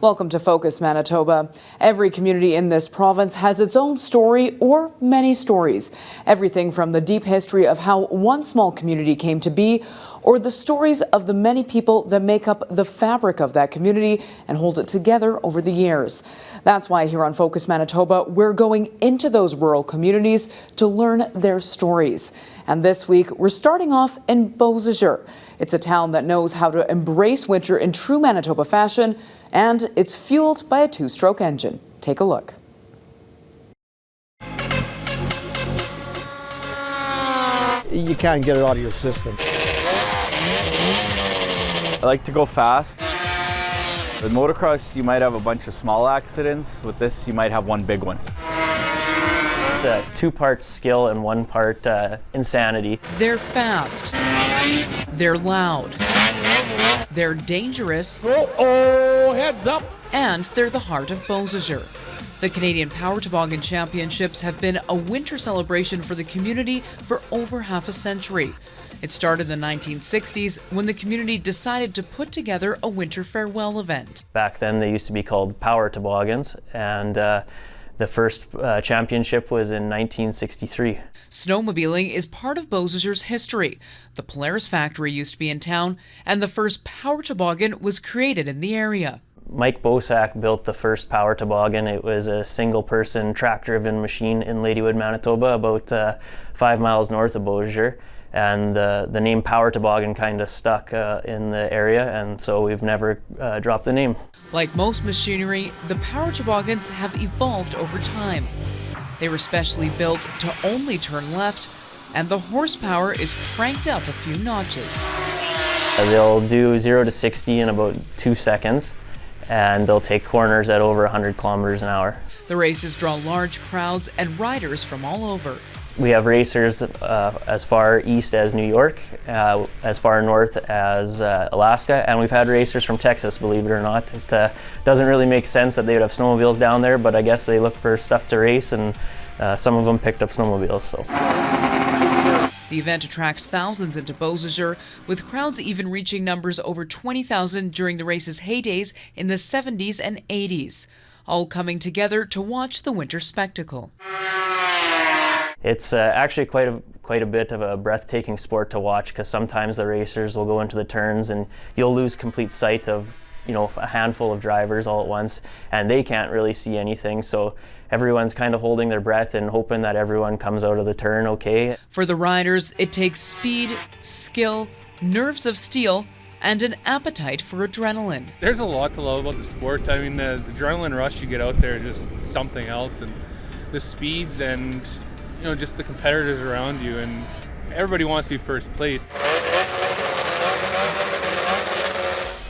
Welcome to Focus Manitoba. Every community in this province has its own story or many stories. Everything from the deep history of how one small community came to be or the stories of the many people that make up the fabric of that community and hold it together over the years. That's why here on Focus Manitoba, we're going into those rural communities to learn their stories. And this week, we're starting off in Beausejour. It's a town that knows how to embrace winter in true Manitoba fashion, and it's fueled by a two-stroke engine. Take a look. You can't get it out of your system. I like to go fast. With motocross, you might have a bunch of small accidents. With this, you might have one big one. It's 2 parts skill and 1 part insanity. They're fast. They're loud. They're dangerous. Oh, heads up. And they're the heart of Beausejour. The Canadian Power Toboggan Championships have been a winter celebration for the community for over half a century. It started in the 1960s when the community decided to put together a winter farewell event. Back then they used to be called Power Toboggans, and the first championship was in 1963. Snowmobiling is part of Beausejour's history. The Polaris factory used to be in town, and the first power toboggan was created in the area. Mike Bosak built the first power toboggan. It was a single-person track-driven machine in Ladywood, Manitoba, about 5 miles north of Beausejour. And the name Power Toboggan kind of stuck in the area, and so we've never dropped the name. Like most machinery, the power toboggans have evolved over time. They were specially built to only turn left, and the horsepower is cranked up a few notches. They'll do 0 to 60 in about 2 seconds, and they'll take corners at over 100 kilometers an hour. The races draw large crowds and riders from all over. We have racers as far east as New York, as far north as Alaska, and we've had racers from Texas, believe it or not. It doesn't really make sense that they would have snowmobiles down there, but I guess they look for stuff to race, and some of them picked up snowmobiles. So. The event attracts thousands into Beausejour, with crowds even reaching numbers over 20,000 during the race's heydays in the 70s and 80s, all coming together to watch the winter spectacle. It's actually quite a bit of a breathtaking sport to watch, because sometimes the racers will go into the turns and you'll lose complete sight of, a handful of drivers all at once, and they can't really see anything. So everyone's kind of holding their breath and hoping that everyone comes out of the turn okay. For the riders, it takes speed, skill, nerves of steel, and an appetite for adrenaline. There's a lot to love about the sport. I mean, the adrenaline rush you get out there is just something else, and the speeds and just the competitors around you, and everybody wants to be first place.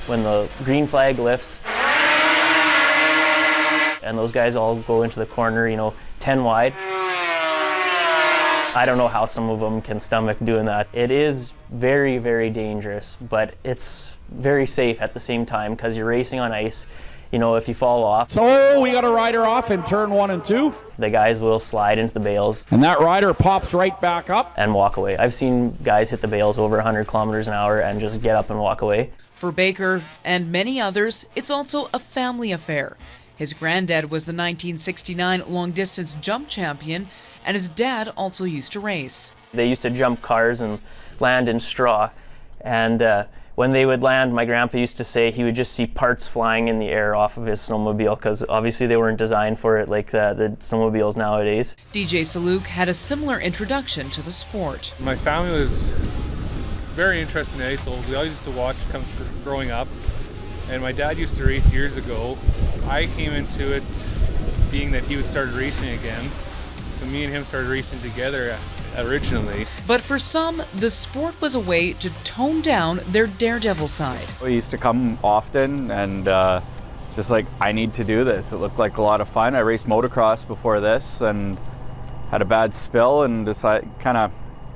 When the green flag lifts and those guys all go into the corner, 10 wide, I don't know how some of them can stomach doing that. It is very, very dangerous, but it's very safe at the same time, because you're racing on ice. If you fall off. So we got a rider off in turn 1 and 2. The guys will slide into the bales. And that rider pops right back up. And walk away. I've seen guys hit the bales over 100 kilometers an hour and just get up and walk away. For Baker and many others, it's also a family affair. His granddad was the 1969 long-distance jump champion, and his dad also used to race. They used to jump cars and land in straw. And when they would land, my grandpa used to say he would just see parts flying in the air off of his snowmobile, because obviously they weren't designed for it like the snowmobiles nowadays. DJ Saluk had a similar introduction to the sport. My family was very interested in ice. We all used to watch growing up, and my dad used to race years ago. I came into it being that he would start racing again, so me and him started racing together originally. But for some, the sport was a way to tone down their daredevil side. We used to come often, and it's just like, I need to do this. It looked like a lot of fun. I raced motocross before this and had a bad spill and kind of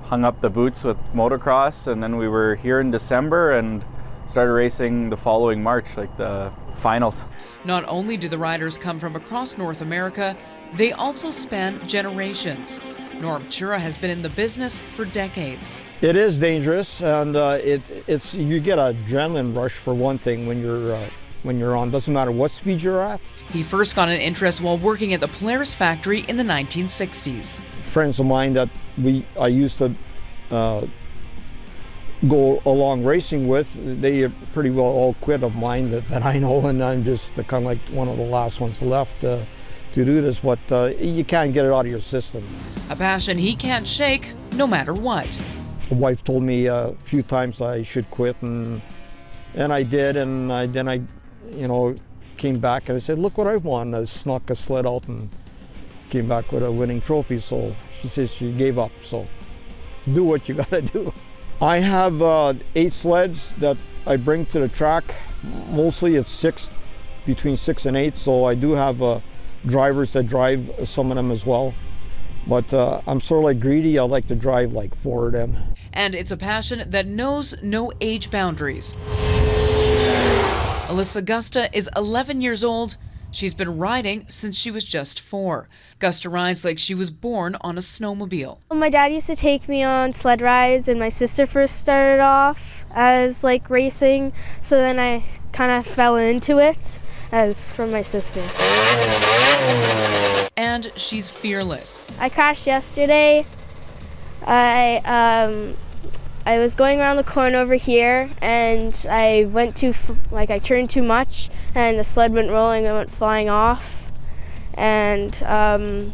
hung up the boots with motocross, and then we were here in December and started racing the following March, like the finals. Not only do the riders come from across North America, they also span generations. Norm Chura has been in the business for decades. It is dangerous, and you get an adrenaline rush for one thing when you're when you're on. Doesn't matter what speed you're at. He first got an interest while working at the Polaris factory in the 1960s. Friends of mine that I used to go along racing with, they pretty well all quit of mine that I know, and I'm just kind of like one of the last ones left to do this, but you can't get it out of your system. A passion he can't shake no matter what. The wife told me a few times I should quit, and I did, and then I came back and I said, look what I won. I snuck a sled out and came back with a winning trophy. So she says she gave up, so do what you gotta do. I have 8 sleds that I bring to the track. Mostly it's between 6 and 8, so I do have drivers that drive some of them as well. But I'm sort of like greedy. I like to drive like 4 of them. And it's a passion that knows no age boundaries. Alyssa Gusta is 11 years old. She's been riding since she was just 4. Gusta rides like she was born on a snowmobile. My dad used to take me on sled rides, and my sister first started off as like racing, so then I kind of fell into it as from my sister. And she's fearless. I crashed yesterday. I was going around the corner over here, and I went I turned too much, and the sled went rolling and went flying off. And on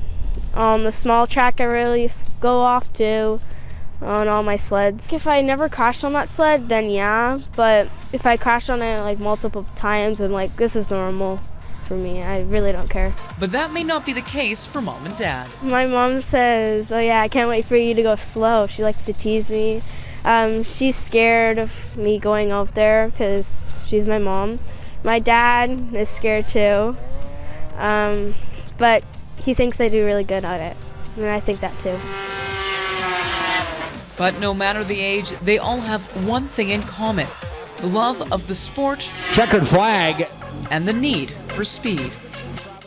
the small track I really go off to on all my sleds. If I never crashed on that sled, then yeah, but if I crashed on it like multiple times, I'm like, this is normal for me. I really don't care. But that may not be the case for Mom and Dad. My mom says, oh yeah, I can't wait for you to go slow. She likes to tease me. She's scared of me going out there because she's my mom. My dad is scared too, but he thinks I do really good at it, and I think that too. But no matter the age, they all have one thing in common: the love of the sport Checkered flag. and the need for speed.